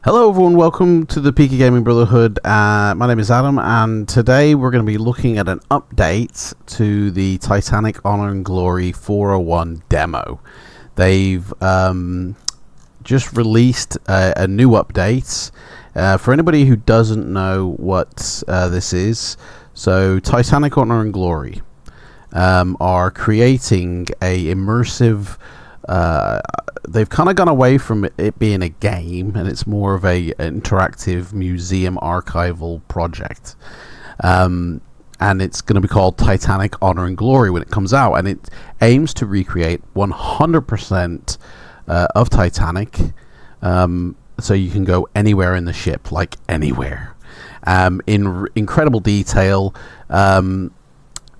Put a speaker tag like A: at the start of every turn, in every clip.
A: Hello everyone, welcome to the PC Gaming Brotherhood. My name is Adam, and today we're going to be looking at an update to the Titanic Honor and Glory 401 demo. They've just released a new update. For anybody who doesn't know what this is, so Titanic Honor and Glory are creating a immersive they've kind of gone away from it being a game, and it's more of a interactive museum archival project, and it's going to be called Titanic Honor and Glory when it comes out, and it aims to recreate 100% of Titanic, so you can go anywhere in the ship, like anywhere, in incredible detail.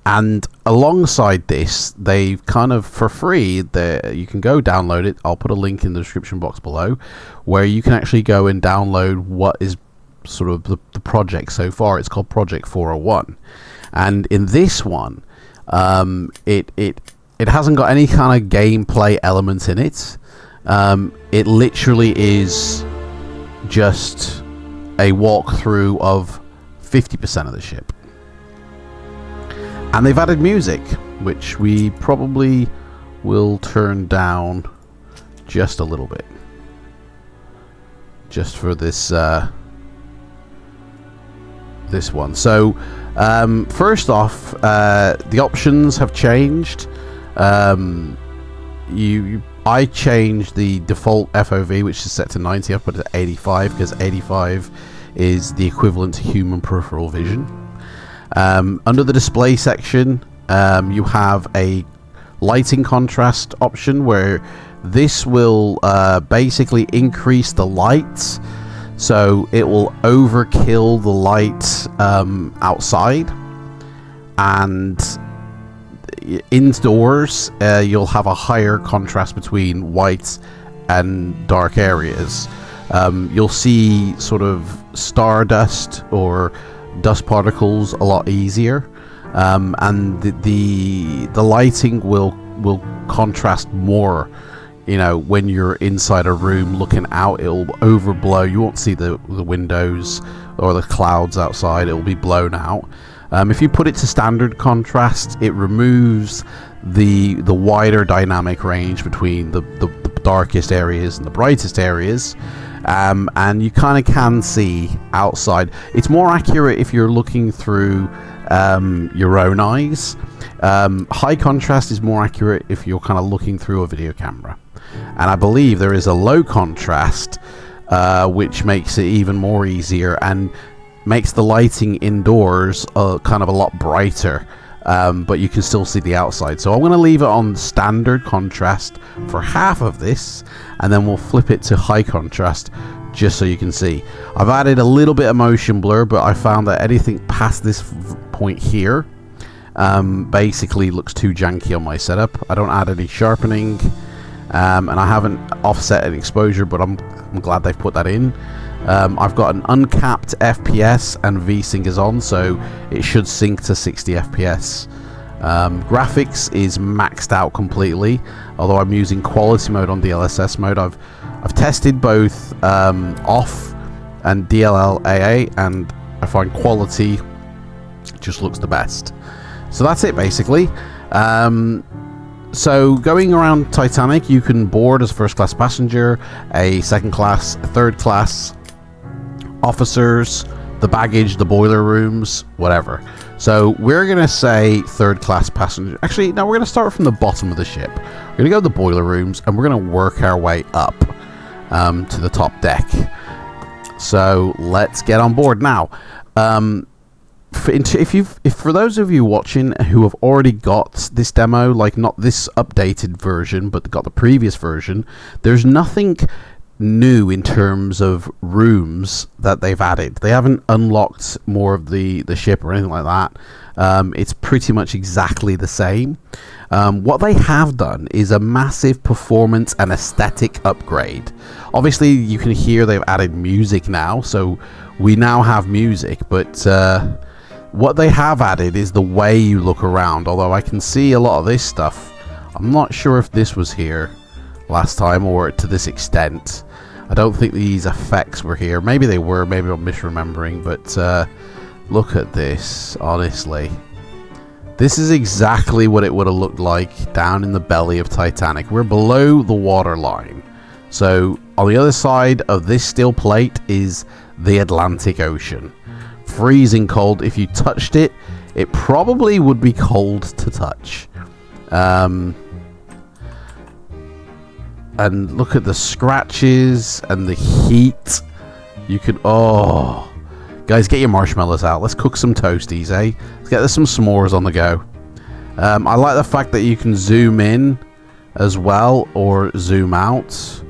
A: And alongside this, they've kind of, for free, you can go download it. I'll put a link in the description box below, where you can actually go and download what is sort of the project so far. It's called Project 401. And in this one, it hasn't got any kind of gameplay elements in it. It literally is just a walkthrough of 50% of the ship. And they've added music, which we probably will turn down just a little bit, just for this this one. So first off, the options have changed. I changed the default FOV, which is set to 90. I put it at 85 because 85 is the equivalent to human peripheral vision. Under the display section, you have a lighting contrast option where this will basically increase the lights, so it will overkill the light outside, and indoors you'll have a higher contrast between white and dark areas. You'll see sort of stardust or dust particles a lot easier, and the lighting will contrast more. You know, when you're inside a room looking out, it'll overblow. You won't see the windows or the clouds outside. It'll be blown out. If you put it to standard contrast, it removes the wider dynamic range between the darkest areas and the brightest areas. And you kind of can see outside. It's more accurate if you're looking through your own eyes. High contrast is more accurate if you're kind of looking through a video camera. And I believe there is a low contrast, which makes it even more easier and makes the lighting indoors kind of a lot brighter. But you can still see the outside. So I'm going to leave it on standard contrast for half of this, and then we'll flip it to high contrast just so you can see. I've added a little bit of motion blur, but I found that anything past this point here basically looks too janky on my setup. I don't add any sharpening, and I haven't offset an exposure, but I'm glad they've put that in. I've got an uncapped FPS, and VSync is on, so it should sync to 60 FPS. Graphics is maxed out completely, although I'm using quality mode on DLSS mode. I've tested both off and DLLAA, and I find quality just looks the best. So that's it basically. So going around Titanic, you can board as first class passenger, a second class, a third class, officers, the baggage, the boiler rooms, whatever. So we're going to say third class passenger. Actually, no, we're going to start from the bottom of the ship. We're going to go to the boiler rooms, and we're going to work our way up to the top deck. So let's get on board now. For those of you watching who have already got this demo, like not this updated version, but got the previous version, there's nothing new in terms of rooms that they've added. They haven't unlocked more of the ship or anything like that. It's pretty much exactly the same. What they have done is a massive performance and aesthetic upgrade. Obviously you can hear they've added music now, so we now have music, but what they have added is the way you look around. Although I can see a lot of this stuff, I'm not sure if this was here last time or to this extent. I don't think these effects were here. Maybe they were, maybe I'm misremembering, but look at this, honestly. This is exactly what it would have looked like down in the belly of Titanic. We're below the water line. So on the other side of this steel plate is the Atlantic Ocean. Freezing cold. If you touched it, it probably would be cold to touch. And look at the scratches and the heat. You could... Oh... Guys, get your marshmallows out. Let's cook some toasties, eh? Let's get some s'mores on the go. I like the fact that you can zoom in as well, or zoom out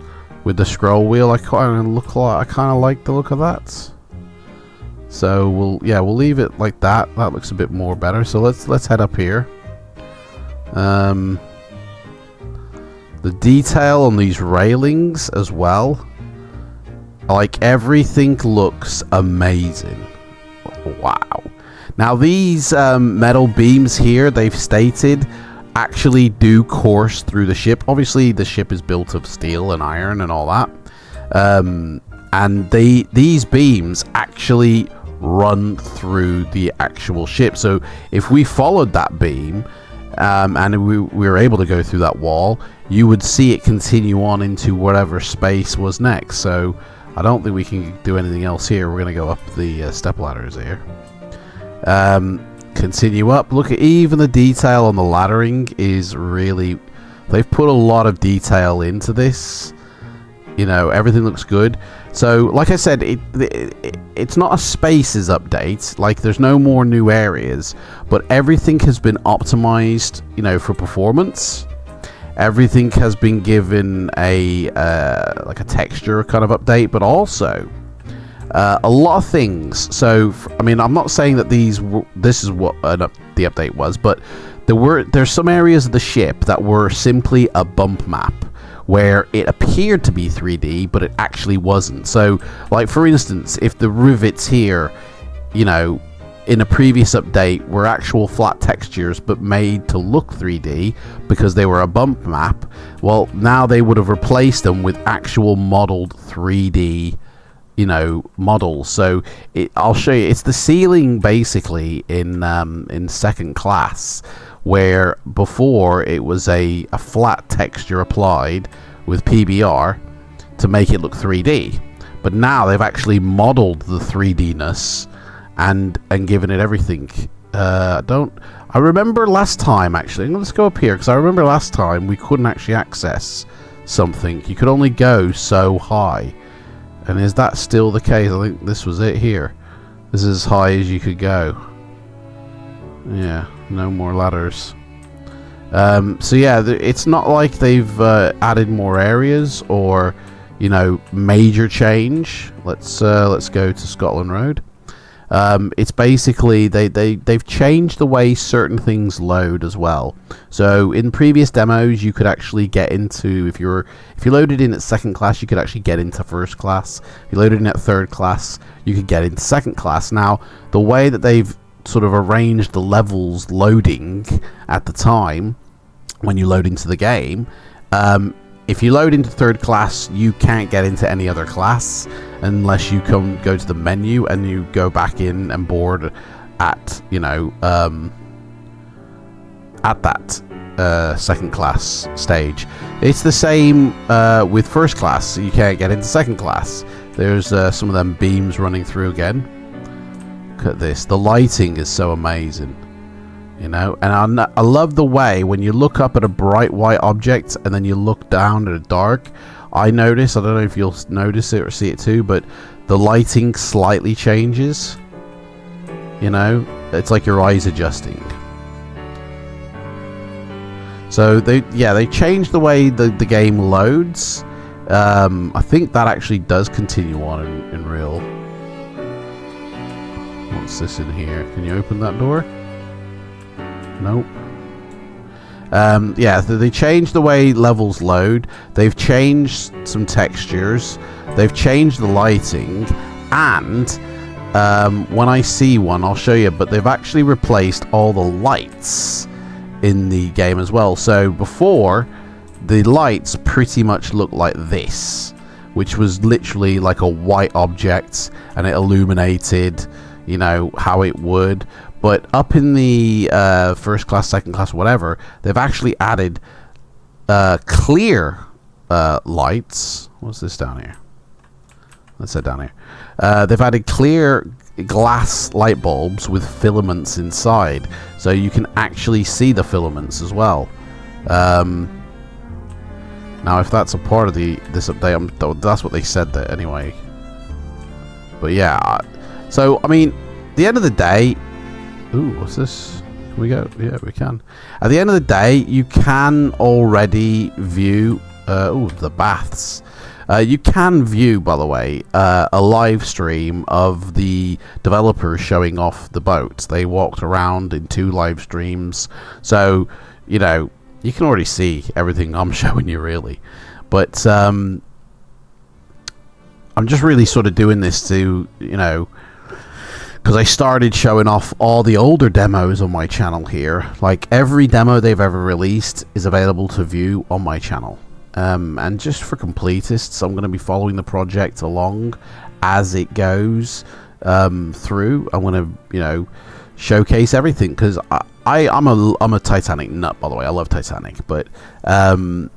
A: with the scroll wheel. I kind of like the look of that. So we'll leave it like that. That looks a bit more better. So let's head up here. The detail on these railings as well. Like, everything looks amazing. Wow. Now these metal beams here, they've stated, actually do course through the ship. Obviously the ship is built of steel and iron and all that. And these beams actually run through the actual ship. So if we followed that beam and we were able to go through that wall, you would see it continue on into whatever space was next. So I don't think we can do anything else here. We're going to go up the step ladders here. Continue up. Look at even the detail on the laddering is really... They've put a lot of detail into this. You know, everything looks good. So, like I said, it's not a spaces update. Like, there's no more new areas. But everything has been optimized, you know, for performance. Everything has been given a like a texture kind of update, but also a lot of things. So I mean, I'm not saying that this is what the update was, but there's some areas of the ship that were simply a bump map where it appeared to be 3D, but it actually wasn't. So, like for instance, if the rivets here, you know, in a previous update were actual flat textures but made to look 3D because they were a bump map, well, now they would have replaced them with actual modeled 3D, you know, models. So I'll show you. It's the ceiling basically in second class, where before it was a flat texture applied with PBR to make it look 3D, but now they've actually modeled the 3D-ness and given it everything. I remember last time, actually, let's go up here, because I remember last time we couldn't actually access something. You could only go so high. And is that still the case? I think this was it here. This is as high as you could go. Yeah, no more ladders. So yeah, it's not like they've added more areas or, you know, major change. Let's go to Scotland Road. It's basically they've changed the way certain things load as well. So in previous demos, you could actually get into, if you loaded in at second class, you could actually get into first class. If you loaded in at third class, you could get into second class. Now, the way that they've sort of arranged the levels loading at the time when you load into the game, if you load into third class, you can't get into any other class unless you go to the menu and you go back in and board at, you know, at that second class stage. It's the same with first class. You can't get into second class. There's some of them beams running through again. Look at this. The lighting is so amazing. You know, and I love the way when you look up at a bright white object and then you look down at a dark. I don't know if you'll notice it or see it too, but the lighting slightly changes. You know, it's like your eyes adjusting. So they changed the way the game loads. I think that actually does continue on in real. What's this in here? Can you open that door? Nope. Yeah, they changed the way levels load. They've changed some textures. They've changed the lighting. And when I see one, I'll show you. But they've actually replaced all the lights in the game as well. So before, the lights pretty much looked like this, which was literally like a white object, and it illuminated, you know, how it would. But up in the first class, second class, whatever, they've actually added clear lights. What's this down here? Let's say down here. They've added clear glass light bulbs with filaments inside, so you can actually see the filaments as well. Now, if that's a part of this update, that's what they said there anyway. But yeah, so I mean, at the end of the day, ooh, what's this? Can we go? Yeah, we can. At the end of the day, you can already view. Ooh, the baths. You can view, by the way, a live stream of the developers showing off the boats. They walked around in 2 live streams, so you know you can already see everything I'm showing you, really. But I'm just really sort of doing this to, you know, because I started showing off all the older demos on my channel here. Like, every demo they've ever released is available to view on my channel. And just for completists, I'm going to be following the project along as it goes through. I'm going to, you know, showcase everything, because I'm a Titanic nut, by the way. I love Titanic, but I'm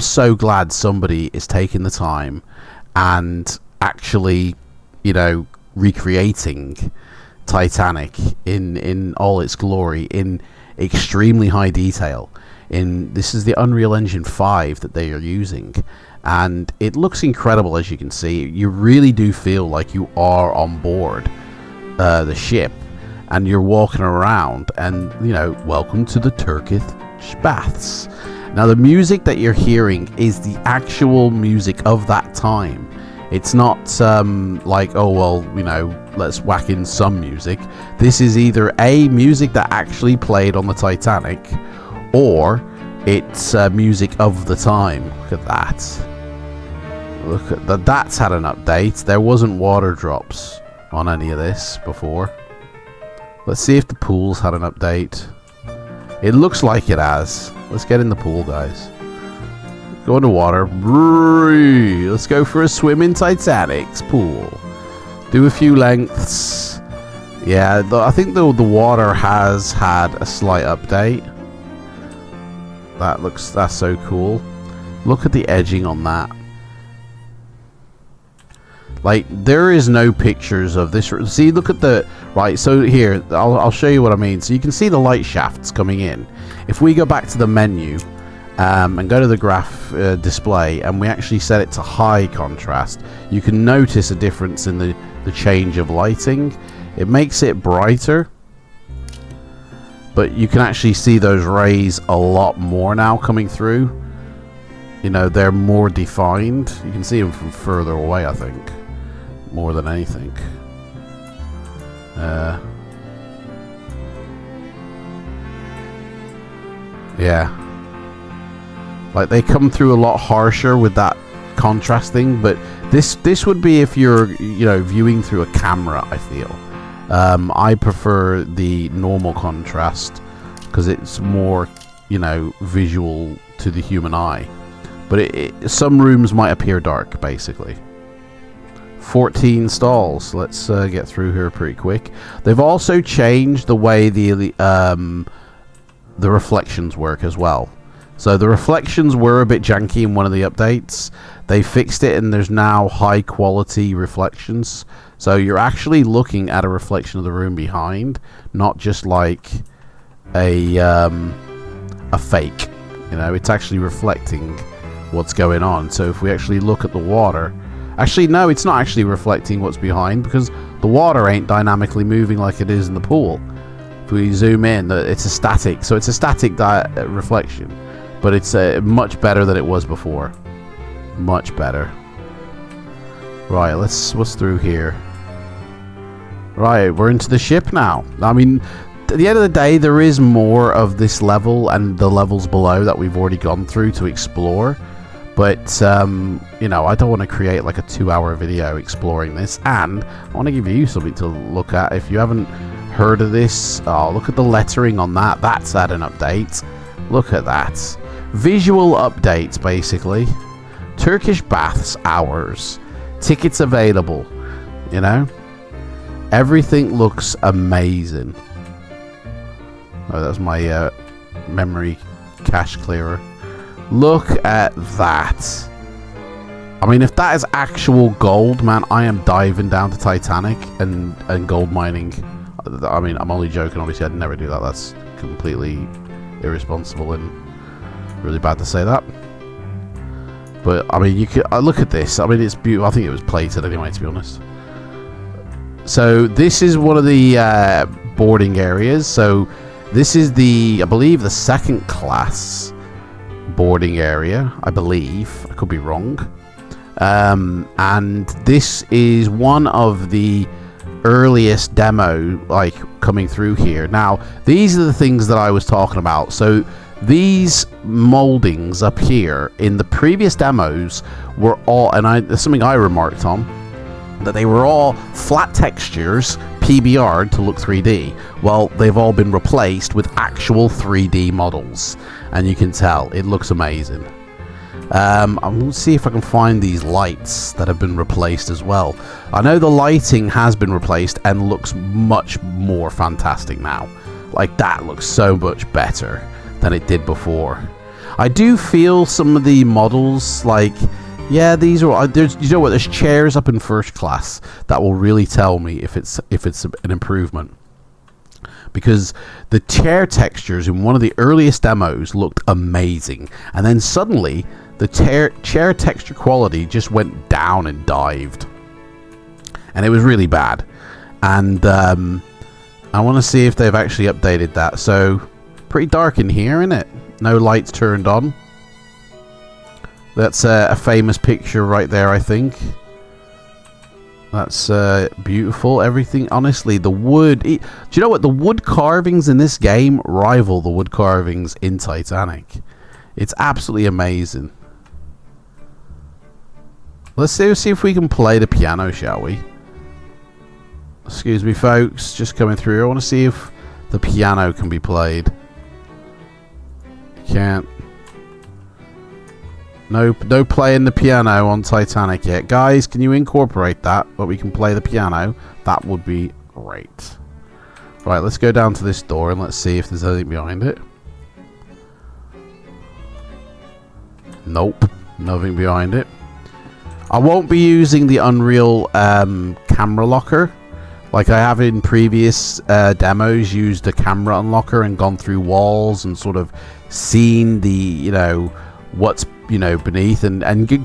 A: so glad somebody is taking the time and actually, you know, recreating Titanic in all its glory, in extremely high detail. This is the Unreal Engine 5 that they are using, and it looks incredible. As you can see, you really do feel like you are on board the ship, and you're walking around, and you know, welcome to the Turkish baths. Now, the music that you're hearing is the actual music of that time. It's not like, oh well, you know, let's whack in some music. This is either a music that actually played on the Titanic, or it's music of the time. Look at that. Look at that. That's had an update. There wasn't water drops on any of this before. Let's see if the pool's had an update. It looks like it has. Let's get in the pool, guys. Go into water. Let's go for a swim in Titanic's pool. Do a few lengths. Yeah, I think the water has had a slight update. That's so cool. Look at the edging on that. Like, there is no pictures of this. See, look at the right. So here, I'll show you what I mean. So you can see the light shafts coming in. If we go back to the menu and go to the graph display, and we actually set it to high contrast, you can notice a difference in the change of lighting. It makes it brighter, but you can actually see those rays a lot more now coming through. You know, they're more defined. You can see them from further away, I think, more than anything. Yeah. Like, they come through a lot harsher with that contrasting, but this would be if you're, you know, viewing through a camera, I feel. I prefer the normal contrast because it's more, you know, visual to the human eye. But some rooms might appear dark, basically. 14 stalls. Let's get through here pretty quick. They've also changed the way the reflections work as well. So the reflections were a bit janky in one of the updates. They fixed it, and there's now high quality reflections. So you're actually looking at a reflection of the room behind, not just like a fake. You know, it's actually reflecting what's going on. So if we actually look at the water, actually no, it's not actually reflecting what's behind, because the water ain't dynamically moving like it is in the pool. If we zoom in, it's a static. So it's a static reflection, but it's much better than it was before. Much better. Right, what's through here? Right, we're into the ship now. I mean, at the end of the day, there is more of this level and the levels below that we've already gone through to explore. But, you know, I don't want to create like a 2-hour video exploring this. And I want to give you something to look at. If you haven't heard of this, oh, look at the lettering on that. That's had an update. Look at that. Visual updates, basically, Turkish baths hours. Tickets available. You know? Everything looks amazing. Oh, that's my memory cache clearer. Look at that. I mean, if that is actual gold, man, I am diving down to Titanic and gold mining. I mean, I'm only joking, obviously. I'd never do that. That's completely irresponsible and really bad to say that. But, I mean, you could look at this. I mean, it's beautiful. I think it was plated anyway, to be honest. So, this is one of the boarding areas. So, this is I believe, the second class boarding area. I believe. I could be wrong. And this is one of the earliest demo, like, coming through here. Now, these are the things that I was talking about. So, these moldings up here in the previous demos were all, and there's something I remarked on, that they were all flat textures, PBR'd to look 3D. Well, they've all been replaced with actual 3D models, and you can tell it looks amazing. I'm going to see if I can find these lights that have been replaced as well. I know the lighting has been replaced and looks much more fantastic now. Like, that looks so much better than it did before. I do feel some of the models, like, yeah, these are, you know what, there's chairs up in first class that will really tell me if it's an improvement. Because the chair textures in one of the earliest demos looked amazing, and then suddenly the chair texture quality just went down and dived, and it was really bad. And I want to see if they've actually updated that. So pretty dark in here, isn't it? No lights turned on. That's a famous picture right there, I think. That's beautiful. Everything, honestly, the wood. Do you know what? The wood carvings in this game rival the wood carvings in Titanic. It's absolutely amazing. Let's see if we can play the piano, shall we? Excuse me, folks. Just coming through. I want to see if the piano can be played. Can't. No playing the piano on Titanic yet. Guys, can you incorporate that? But we can play the piano. That would be great. Right, let's go down to this door and let's see if there's anything behind it. Nope. Nothing behind it. I won't be using the Unreal camera locker. Like I have in previous demos, used a camera unlocker and gone through walls and sort of seen the, you know, what's, you know, beneath and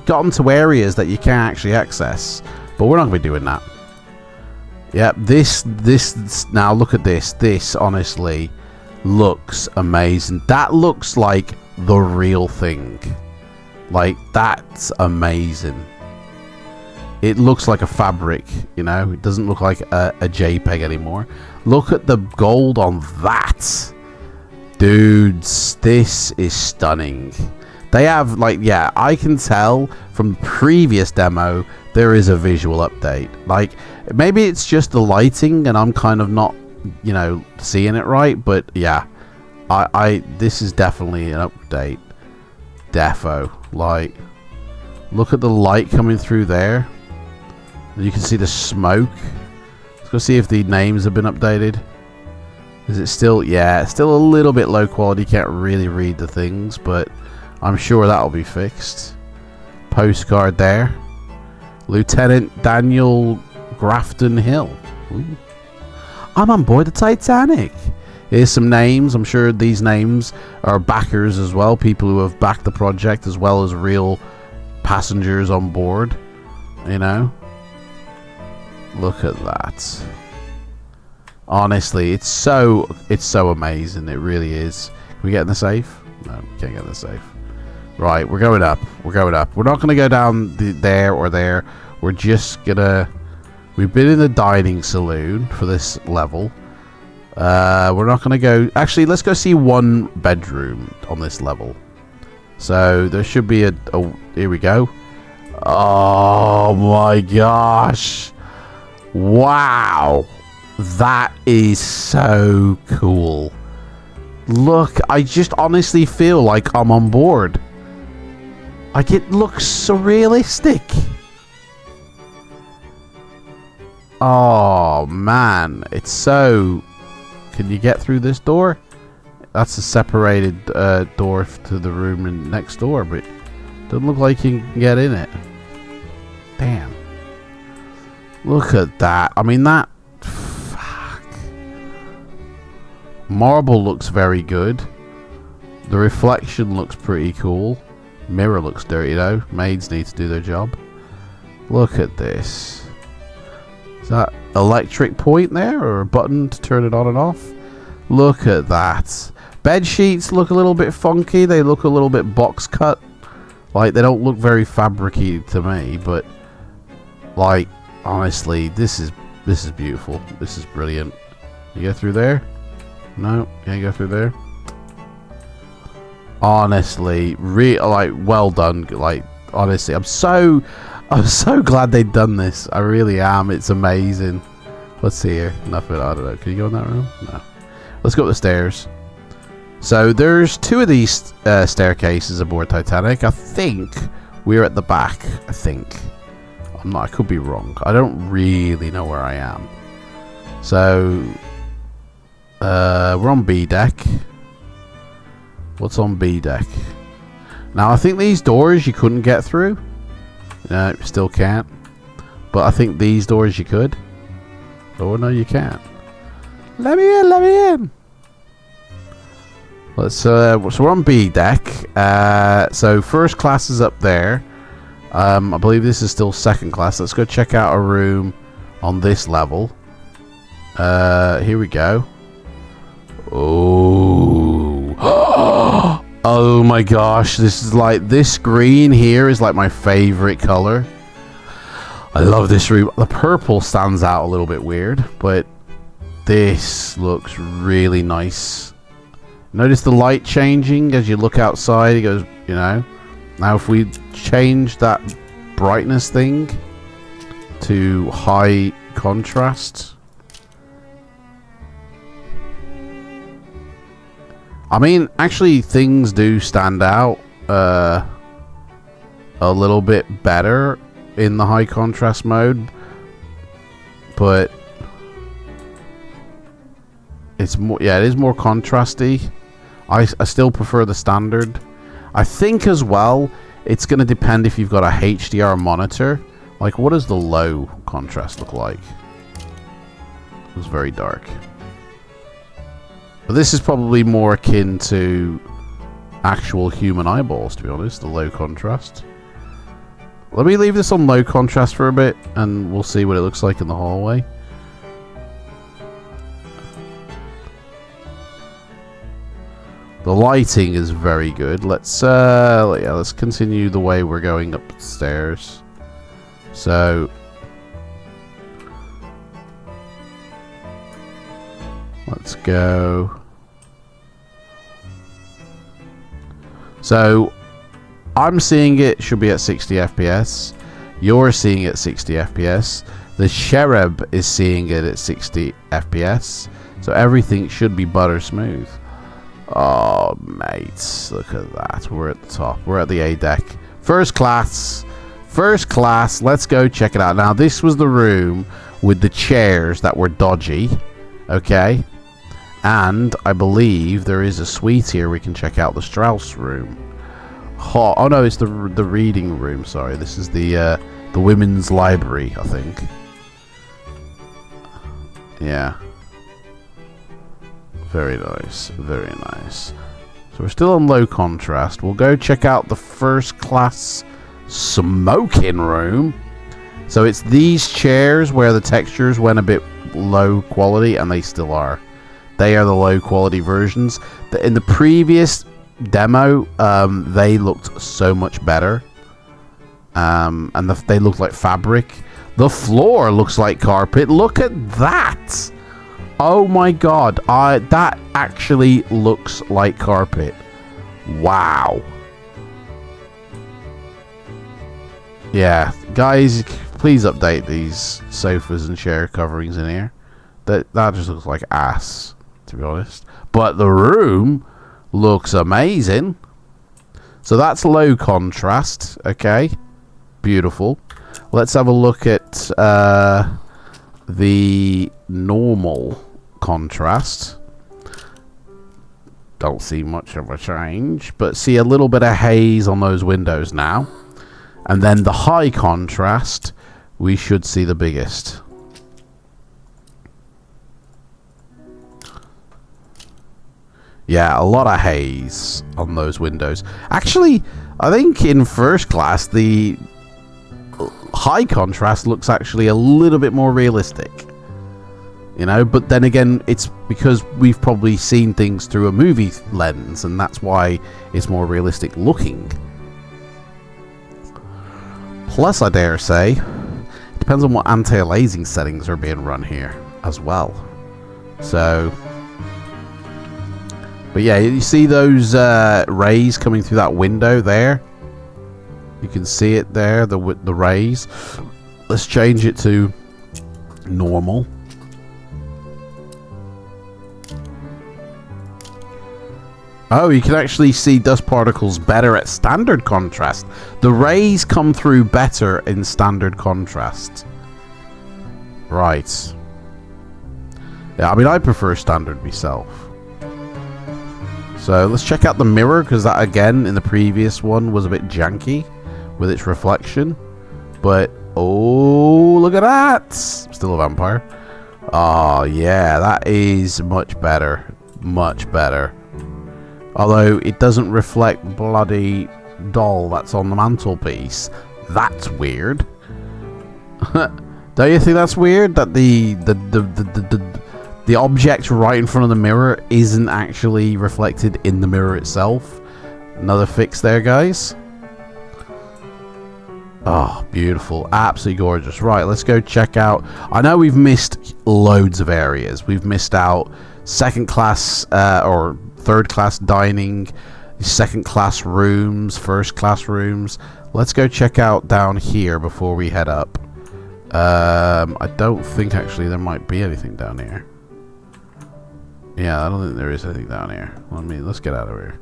A: gotten to areas that you can't actually access. But we're not going to be doing that. Yeah, this now look at this. This honestly looks amazing. That looks like the real thing. Like, that's amazing. It looks like a fabric, you know. It doesn't look like a JPEG anymore. Look at the gold on that. Dudes, this is stunning. They have, like, yeah, I can tell from the previous demo there is a visual update. Like, maybe it's just the lighting and I'm kind of not, you know, seeing it right. But yeah, this is definitely an update. Defo. Like, look at the light coming through there. You can see the smoke. Let's go see if the names have been updated. Is it still, yeah, it's still a little bit low quality. Can't really read the things, but I'm sure that'll be fixed. Postcard there. Lieutenant Daniel Grafton Hill. Ooh. I'm on board the Titanic. Here's some names. I'm sure these names are backers as well. People who have backed the project as well as real passengers on board. You know? Look at that. Honestly, it's so amazing. It really is. Can we get in the safe? No, can't get in the safe. Right, we're going up. We're going up. We're not going to go down there or there. We're just going to... We've been in the dining saloon for this level. We're not going to go... Actually, let's go see one bedroom on this level. So, there should be a... Here we go. Oh, my gosh. Wow. That is so cool. Look, I just honestly feel like I'm on board. Like, it looks so realistic. Oh, man. It's so... Can you get through this door? That's a separated door to the room next door, but it doesn't look like you can get in it. Damn. Look at that. I mean, that... Fuck. Marble looks very good. The reflection looks pretty cool. Mirror looks dirty, though. Maids need to do their job. Look at this. Is that electric point there, or a button to turn it on and off? Look at that. Bed sheets look a little bit funky. They look a little bit box cut. Like, they don't look very fabricy to me, but like, honestly, this is beautiful. This is brilliant. You go through there? No, can't go through there. Honestly, like, well done. Like, honestly, I'm so glad they've done this. I really am. It's amazing. What's here? Nothing. I don't know. Can you go in that room? No. Let's go up the stairs. So there's 2 of these staircases aboard Titanic. I think we're at the back. I think. I'm not. I could be wrong. I don't really know where I am. So we're on B deck. What's on B deck? Now, I think these doors you couldn't get through. No, still can't. But I think these doors you could. Oh, no, you can't. Let me in, let me in. Let's, so we're on B deck. So first class is up there. I believe this is still second class. Let's go check out a room on this level. Here we go. Oh. Oh my gosh, this is like, this green here is like my favorite color. I love this room. The purple stands out a little bit weird, but this looks really nice. Notice the light changing as you look outside. It goes, you know. Now if we change that brightness thing to high contrast. I mean, actually, things do stand out a little bit better in the high contrast mode, but it's more, yeah, it is more contrasty. I still prefer the standard. I think as well, it's going to depend if you've got a HDR monitor. Like, what does the low contrast look like? It was very dark. But this is probably more akin to actual human eyeballs, to be honest, the low contrast. Let me leave this on low contrast for a bit, and we'll see what it looks like in the hallway. The lighting is very good. Let's continue the way we're going upstairs. So let's go. So I'm seeing it should be at 60 FPS. You're seeing it at 60 FPS. The Cherub is seeing it at 60 FPS. So everything should be butter smooth. Oh, mates, look at that. We're at the top. We're at the A deck. First class. First class. Let's go check it out. Now, this was the room with the chairs that were dodgy. Okay. And I believe there is a suite here. We can check out the Strauss room. Oh no, it's the reading room. Sorry, this is the women's library, I think. Yeah. Very nice, very nice. So we're still on low contrast. We'll go check out the first class smoking room. So it's these chairs where the textures went a bit low quality, and they still are. They are the low quality versions. In the previous demo, they looked so much better. And they look like fabric. The floor looks like carpet. Look at that! Oh my god, that actually looks like carpet. Wow. Yeah, guys, please update these sofas and chair coverings in here. That just looks like ass, to be honest. But the room looks amazing. So that's low contrast. Okay, beautiful. Let's have a look at the normal contrast. Don't see much of a change, but see a little bit of haze on those windows now. And then the high contrast, we should see the biggest. Yeah, a lot of haze on those windows. Actually, I think in first class, the high contrast looks actually a little bit more realistic. You know, but then again, it's because we've probably seen things through a movie lens, and that's why it's more realistic looking. Plus, I dare say, it depends on what anti-aliasing settings are being run here as well. So, but yeah, you see those rays coming through that window there? You can see it there, the rays. Let's change it to normal. Oh, you can actually see dust particles better at standard contrast. The rays come through better in standard contrast. Right. Yeah, I mean, I prefer standard myself. So let's check out the mirror, because that, again, in the previous one was a bit janky with its reflection. But, oh, look at that. Still a vampire. Oh, yeah, that is much better. Much better. Although it doesn't reflect bloody doll that's on the mantelpiece. That's weird. Don't you think that's weird? That the object right in front of the mirror isn't actually reflected in the mirror itself. Another fix there, guys. Oh, beautiful. Absolutely gorgeous. Right, let's go check out. I know we've missed loads of areas. We've missed out second class or third class dining, second class rooms, first class rooms. Let's go check out down here before we head up. I don't think actually there might be anything down here. Yeah, I don't think there is anything down here. Let's get out of here.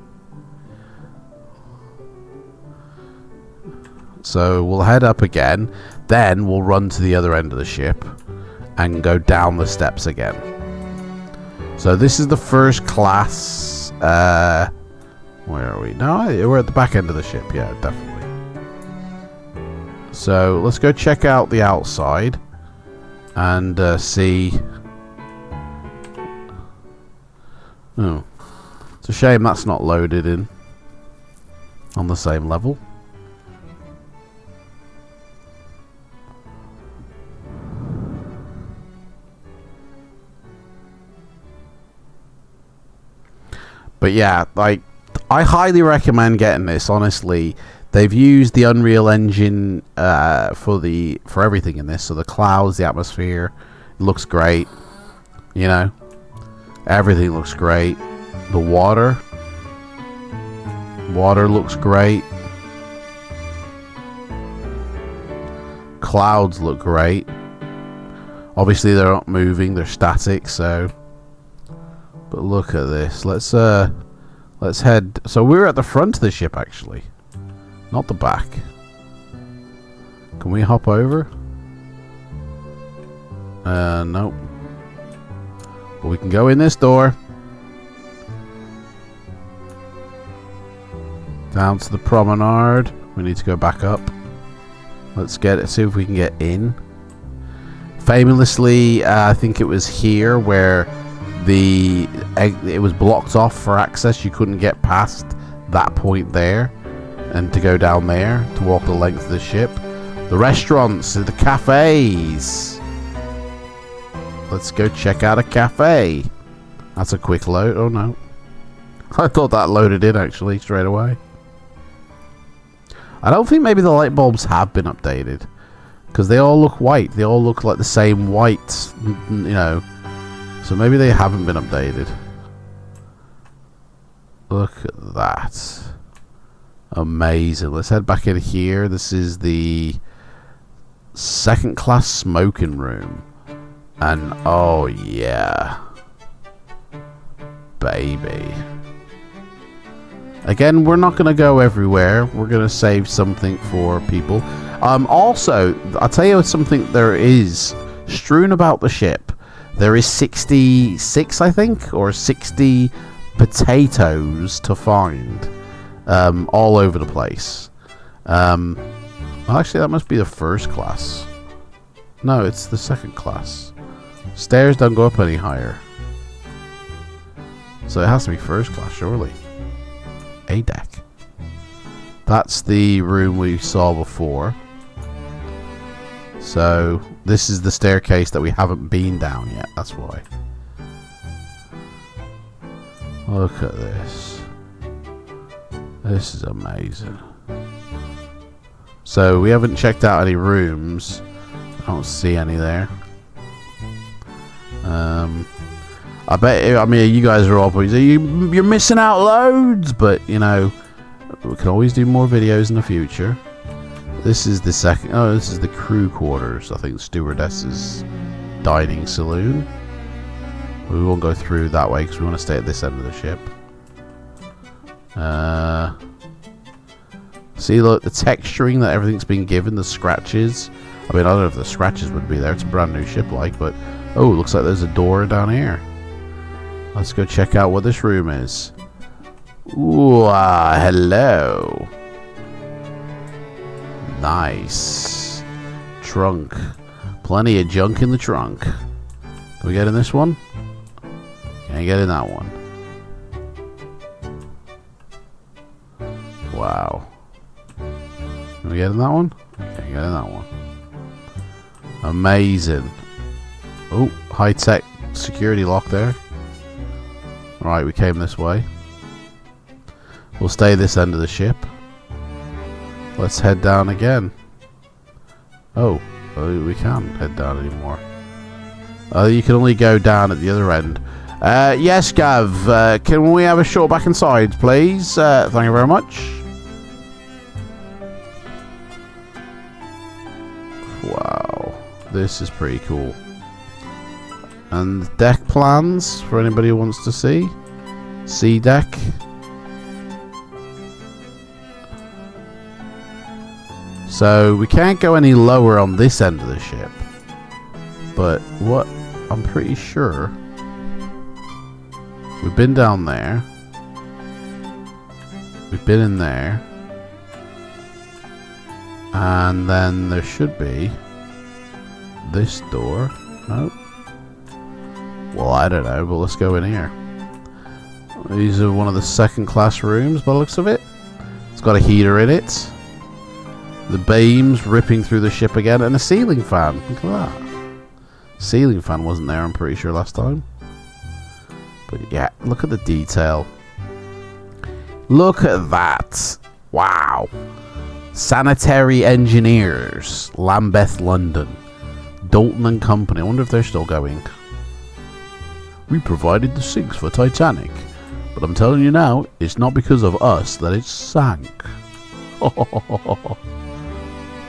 A: So we'll head up again, then we'll run to the other end of the ship and go down the steps again. So this is the first class. Where are we? No, we're at the back end of the ship. Yeah, definitely. So let's go check out the outside and see. Oh, it's a shame that's not loaded in on the same level. But yeah, like, I highly recommend getting this. Honestly, they've used the Unreal Engine for everything in this. So the clouds, the atmosphere, it looks great. You know, everything looks great. The water looks great. Clouds look great. Obviously, they're not moving; they're static. So. But look at this. Let's head. So we're at the front of the ship, actually, not the back. Can we hop over? Nope. But we can go in this door. Down to the promenade. We need to go back up. Let's see if we can get in. Famously, I think it was here where it was blocked off for access. You couldn't get past that point there, and to go down there to walk the length of the ship. The restaurants, the cafes. Let's go check out a cafe. That's a quick load. Oh no, I thought that loaded in actually straight away. I don't think maybe the light bulbs have been updated, because they all look white. They all look like the same white, you know. So maybe they haven't been updated. Look at that. Amazing. Let's head back in here. This is the second class smoking room. And oh yeah. Baby. Again, we're not going to go everywhere. We're going to save something for people. Also, I'll tell you something there is strewn about the ship. There is 66, I think, or 60 potatoes to find all over the place. Well, actually, that must be the first class. No, it's the second class. Stairs don't go up any higher. So it has to be first class, surely. A deck. That's the room we saw before. So this is the staircase that we haven't been down yet. That's why. Look at this. This is amazing. So we haven't checked out any rooms. I don't see any there. I bet. I mean, you guys are all probably saying, you're missing out loads, but you know, we can always do more videos in the future. This is the second. Oh, this is the crew quarters. I think stewardess's dining saloon. We won't go through that way because we want to stay at this end of the ship. See, look, the texturing that everything's been given, the scratches. I mean, I don't know if the scratches would be there. It's a brand new ship, like, but oh, looks like there's a door down here. Let's go check out what this room is. Ooh, hello. Nice. Trunk. Plenty of junk in the trunk. Can we get in this one? Can't get in that one. Wow. Can we get in that one? Can't get in that one. Amazing. Oh, high-tech security lock there. Right, we came this way. We'll stay this end of the ship. Let's head down again. Oh, we can't head down anymore. You can only go down at the other end. Yes, Gav. Can we have a short back and sides, please? Thank you very much. Wow, this is pretty cool. And deck plans for anybody who wants to see. C deck. So we can't go any lower on this end of the ship. But what I'm pretty sure we've been down there. We've been in there. And then there should be this door. Nope. Well, I don't know, but let's go in here. These are one of the second class rooms by the looks of it. It's got a heater in it. The beams ripping through the ship again, and a ceiling fan. Look at that. Ceiling fan wasn't there, I'm pretty sure, last time. But yeah, look at the detail. Look at that. Wow. Sanitary Engineers, Lambeth, London. Dalton and Company. I wonder if they're still going. We provided the sinks for Titanic, but I'm telling you now, it's not because of us that it sank.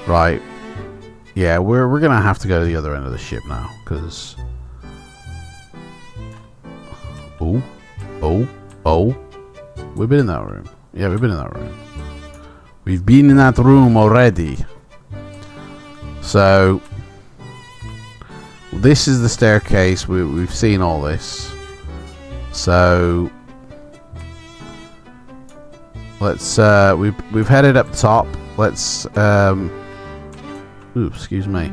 A: Right. Yeah, we're gonna have to go to the other end of the ship now, because oh, we've been in that room. Yeah, we've been in that room. We've been in that room already. So this is the staircase. We've seen all this. So let's we've headed up top. Let's ooh, excuse me.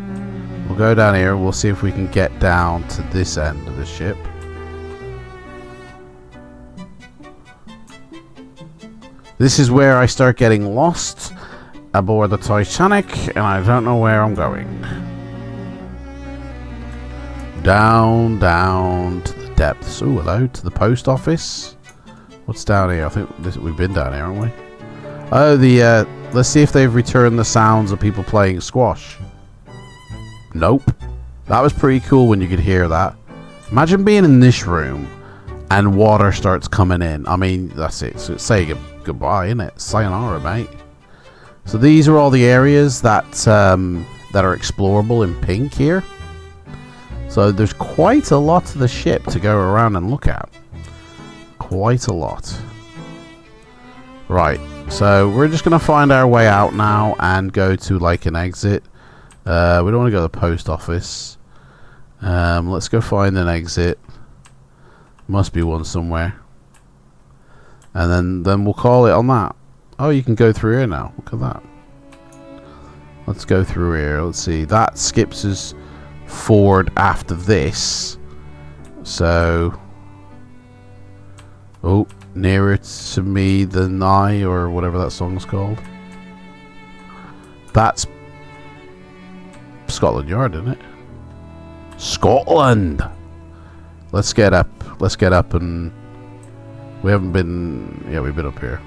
A: We'll go down here. We'll see if we can get down to this end of the ship. This is where I start getting lost aboard the Titanic, and I don't know where I'm going. Down to the depths. Oh, hello, to the post office. What's down here? I think we've been down here, haven't we? Oh, let's see if they've returned the sounds of people playing squash. Nope. That was pretty cool when you could hear that. Imagine being in this room and water starts coming in. I mean, that's it. So say goodbye, innit? Sayonara, mate. So these are all the areas that that are explorable in pink here. So there's quite a lot of the ship to go around and look at. Quite a lot. Right, so we're just going to find our way out now and go to like an exit. We don't want to go to the post office. Let's go find an exit. Must be one somewhere. And then we'll call it on that. Oh, you can go through here now. Look at that. Let's go through here. Let's see. That skips us forward after this. So... Oh, nearer to me than I, or whatever that song's called. That's Scotland Yard, isn't it? Scotland! Let's get up. Let's get up and... We haven't been... Yeah, we've been up here.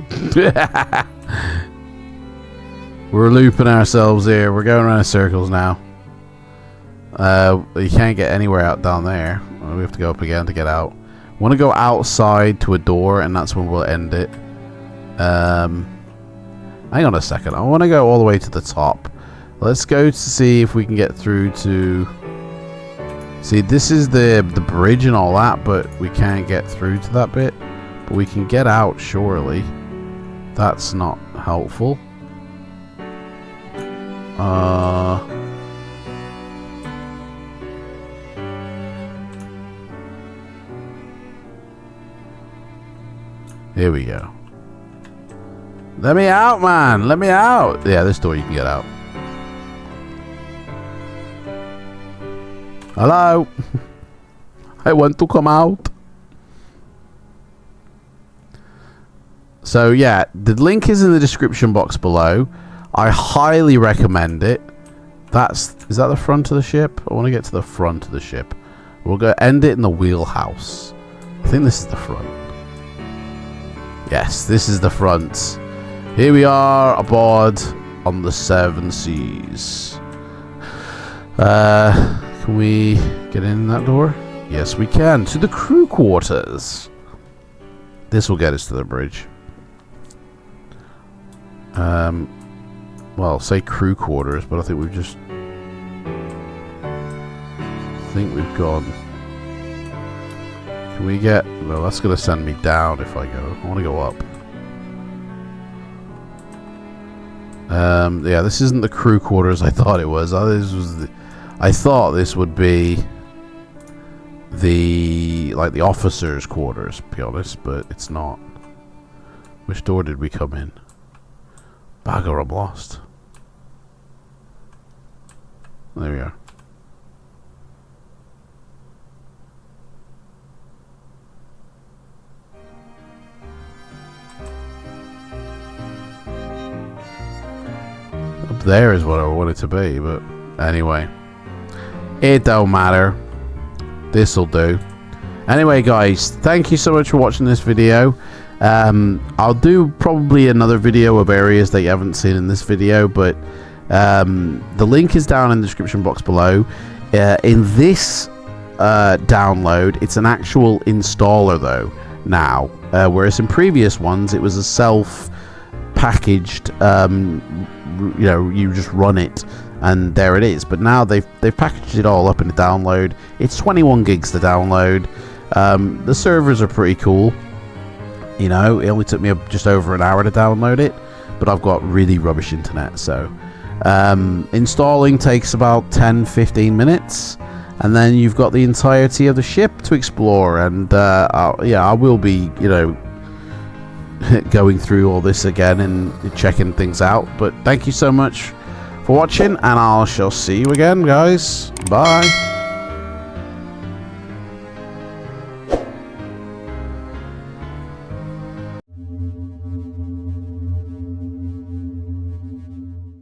A: We're looping ourselves here. We're going around in circles now. You can't get anywhere out down there. We have to go up again to get out. Want to go outside to a door, and that's when we'll end it. Hang on a second. I want to go all the way to the top. Let's go to see if we can get through to... See, this is the bridge and all that, but we can't get through to that bit. But we can get out, surely. That's not helpful. Here we go. Let me out, man. Let me out. Yeah, this door you can get out. Hello. I want to come out. So yeah, the link is in the description box below. I highly recommend it. Is that the front of the ship? I want to get to the front of the ship. We'll go end it in the wheelhouse. I think this is the front. Yes, this is the front. Here we are aboard on the Seven Seas. Can we get in that door? Yes, we can. To the crew quarters. This will get us to the bridge. Well, say crew quarters, but I think we've just... I think we've gone... Can we get... No, that's going to send me down if I go. I want to go up. Yeah, this isn't the crew quarters I thought it was. I thought this would be the officers' quarters, to be honest, but it's not. Which door did we come in? Bagger, I'm lost. There we are. Up there is what I want it to be, but anyway. It don't matter. This'll do. Anyway, guys, thank you so much for watching this video. I'll do probably another video of areas that you haven't seen in this video, but the link is down in the description box below. In this download, it's an actual installer though now, whereas in previous ones it was a self-packaged, you know, you just run it and there it is. But now they've packaged it all up in a download. It's 21 gigs to download. The servers are pretty cool. You know, it only took me just over an hour to download it, but I've got really rubbish internet, so installing takes about 10-15 minutes, and then you've got the entirety of the ship to explore. And yeah, I will be, you know, going through all this again and checking things out. But thank you so much for watching, and I shall see you again, guys. Bye.